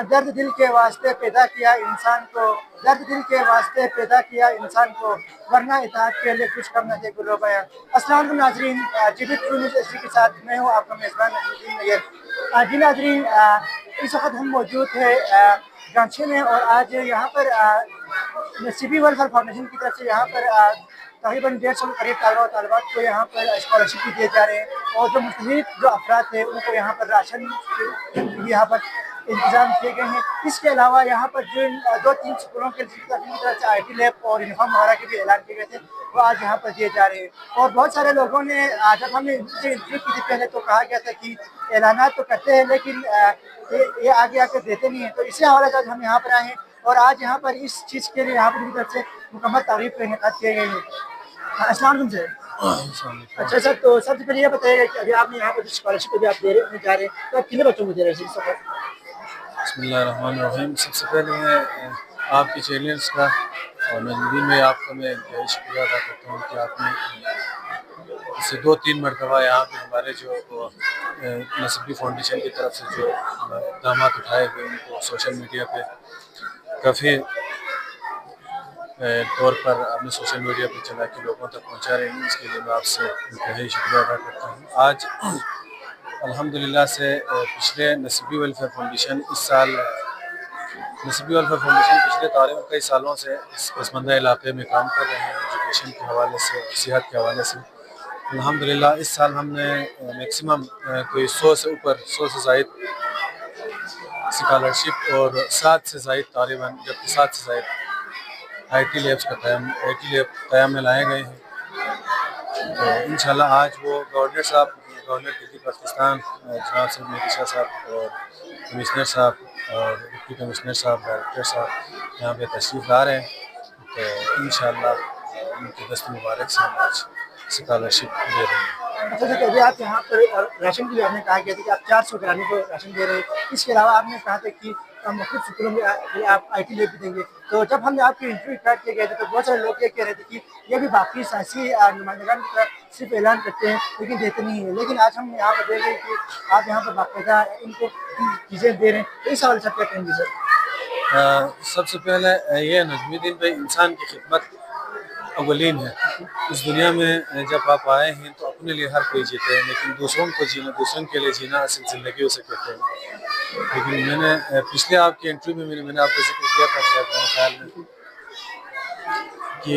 दर्द दिल के वास्ते पैदा किया इंसान को, दर्द दिल के वास्ते पैदा किया इंसान को, वरना इताअत के लिए कुछ कम न थे गुलो बयां। अस्सलाम वालेकुम नाज़रीन, जीबी ट्रू न्यूज़ एचडी के साथ मैं हूँ आपका मेज़बान नजरुद्दीन नैयर। जी नाज़रीन, इस वक्त हम मौजूद है गांची में और आज यहाँ पर नसीबी वेलफेयर फाउंडेशन की तरफ से यहाँ पर तकरीबन 150 के करीब तलबा और तलबात को यहाँ पर स्कॉलरशिप भी दिए जा रहे हैं और जो मुस्तहिक जो अफराद थे उनको यहाँ पर राशन यहाँ पर इंतजाम किए गए हैं। इसके अलावा यहाँ पर जिन 2-3 स्कूलों के तरफ से IT लैब और यूनिफॉर्म वगैरह के भी ऐलान किए गए थे वो आज यहाँ पर दिए जा रहे हैं। और बहुत सारे लोगों ने जब हमने इनसे इंटरव्यू की थी पहले तो कहा गया था कि ऐलानात तो करते हैं लेकिन ये आगे आकर देते नहीं है, तो इसी हवाले से आज हम यहाँ पर आए हैं और आज यहाँ पर इस चीज़ के लिए यहाँ पर उनकी तरफ से मुकम्मल तारीफ का इनेकाद किए गए हैं। अस्सलाम वालेकुम सर। अच्छा सर, तो सबसे पहले ये बताइएगा कि अभी आपने यहाँ पर स्कॉलरशिप भी आप दे रहे जा रहे हैं तो आप कितने बच्चों को दे रहे हैं इस वक्त? बिस्मिल्लाहिर्रहमानिर्रहीम। सबसे पहले मैं आपके चैनल्स का और नजदीन में आपका मैं शुक्रिया अदा करता हूँ कि आपने इससे 2-3 मरतबा यहाँ पे हमारे जो नसीबी फाउंडेशन की तरफ से जो इक़दाम उठाए गए उनको सोशल मीडिया पे काफ़ी तौर पर आपने सोशल मीडिया पे चला के लोगों तक पहुँचा रहे हैं, इसके लिए मैं आपसे शुक्रिया अदा करता हूँ। आज अल्हम्दुलिल्लाह से पिछले नसीबी वेलफेयर फाउंडेशन पिछले तकरीबन कई सालों से इस पसमानदा इलाके में काम कर रहे हैं, एजुकेशन के हवाले से, सेहत के हवाले से। अल्हम्दुलिल्लाह इस साल हमने मैक्सिमम कोई 100 से ऊपर 100 से ज़ायद स्कॉलरशिप और 7 से ज़ायद तकरीबन, जबकि 7 से ज़ायद IT लैब्स का क़याम में लाए गए हैं। तो इंशाल्लाह आज वो गवर्नर दिल्ली पाकिस्तान जनाब साहब मेडिशा साहब और कमिश्नर साहब और डिप्टी कमिश्नर साहब, डायरेक्टर साहब यहाँ पे तशरीफ़ ला रहे हैं, तो इंशाल्लाह उनके दस्त मुबारक से हम आज स्कॉलरशिप दे रहे हैं। अच्छा सर, अभी आप यहाँ पर राशन के लिए आपने कहा गया था कि आप 400 घराने को राशन दे रहे हैं, इसके अलावा आपने कहा था कि मुख्तलिफ स्कूलों में आप IT लैब भी देंगे। तो जब हमने आपके इंटरव्यू स्टार्ट किए गए थे तो बहुत सारे लोग ये कह रहे थे कि ये भी बाकी सियासी नुमाइंदगान की तरफ सिर्फ ऐलान करते हैं लेकिन देते नहीं हैं, लेकिन आज हम यहाँ पर देख रहे हैं कि आप यहाँ पर बाकायदा इनको चीज़ें दे रहे हैं, तो इस हवाले से क्या कहेंगे सर? सबसे पहले ये नजमुद्दीन भाई, इंसान की खिदमत अवलीन है। इस दुनिया में जब आप आए हैं तो अपने लिए हर कोई जीते हैं, लेकिन दूसरों को जीना, दूसरों के लिए जीना असल ज़िंदगी उसे कहते हैं। लेकिन मैंने पिछले आपके इंटरव्यू में मैंने आपको जिक्र किया था शायद मेरे ख्याल में कि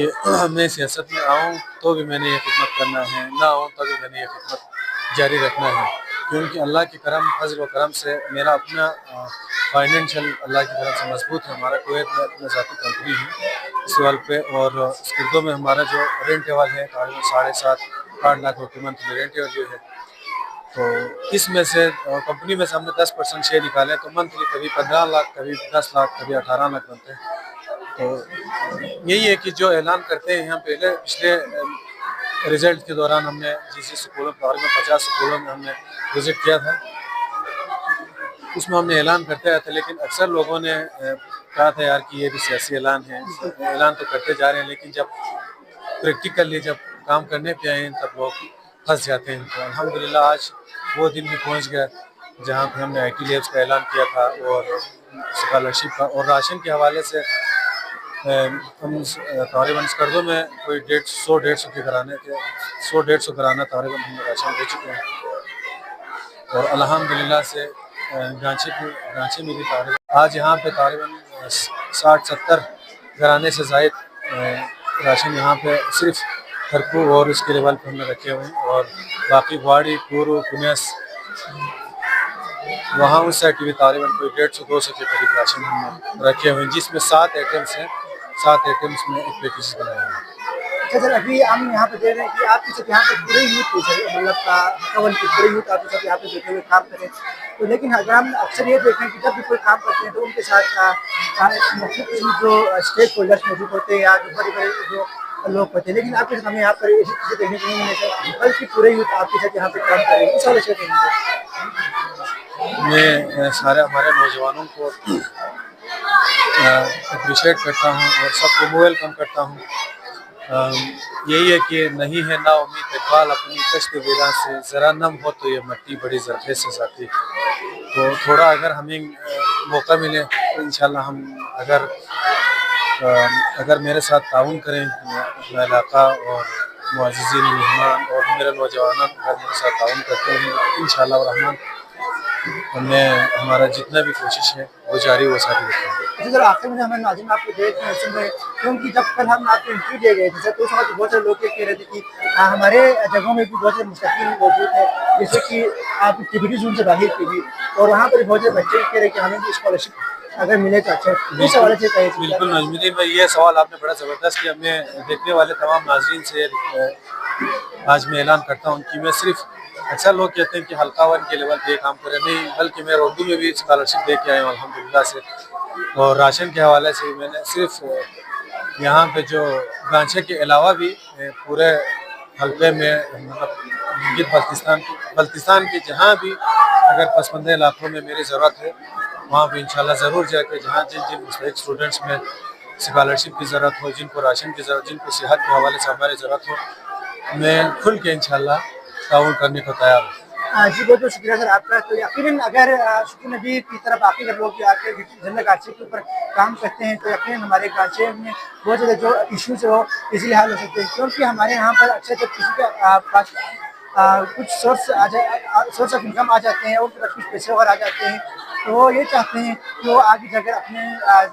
मैं सियासत में आऊँ तो भी मैंने ये खिदमत करना है, ना आऊँ तो भी मैंने ये खिदमत जारी रखना है, क्योंकि अल्लाह के करम, फजल व करम से मेरा अपना फाइनेंशियल अल्लाह की तरफ से मजबूत है। हमारा कुवैत में अपना ज़ाती कंपनी है इस लेवल पे, और स्किर्दों में हमारा जो रेंट एवल है तकरीबन 7.5-8 लाख रुपये मंथली रेंट एवल जो है, तो इसमें से कंपनी में से हमने 10% शेयर निकाले तो मंथली कभी 15 लाख, कभी 10 लाख, कभी 18 लाख बनते हैं। तो यही है कि जो ऐलान करते हैं यहाँ पहले पिछले रिज़ल्ट के दौरान हमने जिस स्कूलों में 50 स्कूलों में हमने विज़िट किया था, उसमें हमने ऐलान करते आए थे, लेकिन अक्सर लोगों ने कहा था यार कि ये भी सियासी ऐलान है, ऐलान तो करते जा रहे हैं, लेकिन जब प्रैक्टिकली जब काम करने पे आए तब लोग फंस जाते हैं। तो अल्हम्दुलिल्लाह आज वो दिन भी पहुंच गया जहां पे हमने IT लैब्स का ऐलान किया था और स्कॉलरशिप का, और राशन के हवाले से हम तकरीबन स्कर्दों में कोई 150 के घराने के 100-150 घराना तकरीबन हमने राशन दे चुके हैं, और अल्हम्दुलिल्लाह से गांची में भी आज यहाँ पे तकरीबन 60-70 घराने से ज़ायद राशन यहाँ पे सिर्फ खरकू और उसके लेवल पर हमने रखे हुए हैं, और बाकी वाड़ी, पूरू, पुनेस वहाँ उस साइड भी तकरीबन कोई 150-200 के करीब राशन हमने रखे हुए हैं, जिसमें 7 आइटम्स हैं, 7 आइटम्स में एक पैकेज बनाए हैं। अच्छा सर, अभी हम यहाँ पे देख रहे हैं कि आपके साथ यहाँ पे पूरे यूथ मतलब हकावन के पूरे यूथ आपके साथ यहाँ पे बैठे हुए काम करें, तो लेकिन अगर हम अक्सर ये देखें कि जब भी कोई काम करते हैं तो उनके साथ मुख्तलिफ जो स्टेक होल्डर्स मौजूद होते हैं या जो बड़े बड़े जो लोग होते हैं, लेकिन आपके साथ हमें यहाँ पर ऐसी चीज़ें देखने को नहीं मिलती, बल्कि पूरे यूथ आपके साथ यहाँ पे काम कर रहे हैं, इस वाले से मैं सारे हमारे नौजवानों को अप्रिशिएट करता हूँ और सबको वेलकम करता हूँ। यही है कि नहीं है ना उम्मीद है बाल अपनी कश्त वेदा से ज़रा नम हो तो ये मट्टी बड़ी ज़रफ़े से साथी। तो थोड़ा अगर हमें मौका मिले तो इंशाल्लाह हम अगर मेरे साथ ताउन करें अपना इलाका और मुअज़्ज़िज़ीन मेहमान और मेरे नौजवान अगर मेरे साथ ताउन करते हैं इंशाल्लाह रहमान हमें हमारा जितना भी कोशिश है वो जारी वो सारी रखेंगे। अच्छा सर, आखिर में हमें नाज़रीन आपको देख रहे हैं, सुन रहे हैं, क्योंकि जब कल हम आपको इंटरव्यू दे गए थे सर, तो उस वक्त बहुत सारे लोग ये कह रहे थे कि हमारे जगहों में भी बहुत सारे मुस्तकीन मौजूद है, जैसे कि आप टिबेटी जोन से बाहर की भी, और वहाँ पर बहुत सारे बच्चे कह रहे हैं कि हमें भी स्कॉलरशिप अगर मिले तो अच्छा है। इस हवाले से कहे बिल्कुल नजमुद्दीन भाई, ये सवाल आपने बड़ा ज़बरदस्त किया। मैं देखने वाले तमाम नाज़रीन से आज मैं ऐलान करता हूँ कि मैं सिर्फ अक्सर लोग कहते हैं कि हल्का वन के लेवल पे काम करें, नहीं, बल्कि मैं उर्दू में भी स्कॉलरशिप दे के आया हूँ अल्हम्दुलिल्लाह से। और राशन के हवाले से मैंने सिर्फ यहाँ पे जो गांचे के अलावा भी पूरे हल्के में मतलब बल्तिस्तान के जहाँ भी अगर पसमानदा इलाकों में मेरी ज़रूरत है वहाँ पे इंशाल्लाह ज़रूर जाकर जहाँ जिन जिन मुस्तहिक स्टूडेंट्स में स्कॉलरशिप की ज़रूरत हो, जिनको राशन की ज़रूरत, जिनको सेहत के हवाले से हमारी ज़रूरत हो, मैं खुल के इंशाल्लाह ताउन करने को तैयार हूँ। जी बहुत बहुत शुक्रिया सर आपका। तो यकीनन अगर शुक्र नबी की तरफ बाकी अगर लोग आके जनरल गांचे के ऊपर काम करते हैं तो यकीनन हमारे गांचे में बहुत ज़्यादा जो इश्यूज है वो इजीली हल हो सकते हैं, क्योंकि हमारे यहाँ पर अक्सर जब किसी के पास कुछ सोर्स ऑफ इनकम आ जाते हैं और कुछ पैसे वगैरह आ जाते हैं, तो वो ये चाहते हैं कि वो आगे जाकर अपने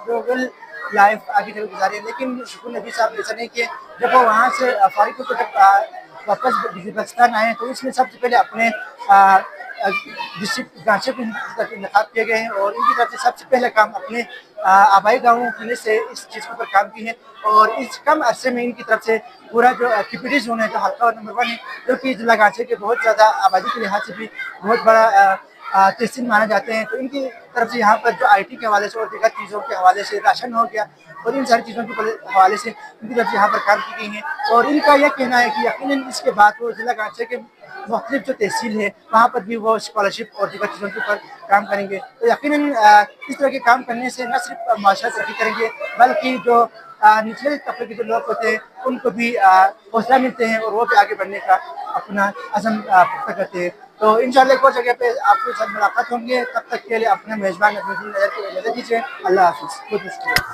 जो वेल लाइफ आगे जाकर गुजारे। लेकिन शुक्र नबी साहब ऐसा नहीं किए, जब वो वहाँ से फारिग होकर जब वापस पाकिस्तान आए तो इसमें सबसे पहले अपने डिस्ट्रिक्ट गांचे को इंतखाब किए गए हैं और इनकी तरफ से सबसे पहले काम अपने आबाई गाँवों के से इस चीज़ के ऊपर काम की है। और इस कम अरसे में इनकी तरफ से पूरा जो टिबेटी जोन है, जो हल्का नंबर 1 है, जो कि जिला गांचे के बहुत ज़्यादा आबादी के लिहाज से भी बहुत बड़ा तहसील माने जाते हैं, तो इनकी तरफ से यहाँ पर जो IT के हवाले से और दीगर चीज़ों के हवाले से राशन हो गया और इन सारी चीज़ों के हवाले से इनकी तरफ से यहाँ पर काम की गई है। और इनका यह कहना है कि यकीनन इसके बाद वो जिला गांचे के मुख्तलिफ जो तहसील है वहाँ पर भी वो स्कॉलरशिप और दीगर चीज़ों के ऊपर काम करेंगे। तो यकीनन इस तरह के काम करने से न सिर्फ माशरा तरक्की करेंगे बल्कि जो निचले तबके के जो लोग होते हैं उनको भी हौसला मिलते हैं और वो भी आगे बढ़ने का अपना अज़म पुख्ता करते हैं। तो इंशाल्लाह एक और जगह पे आपके साथ मुलाकात होंगे, तब तक के लिए अपने मेज़बान नजर दीजिए। अल्लाह हाफ़िज़। बहुत शुक्रिया।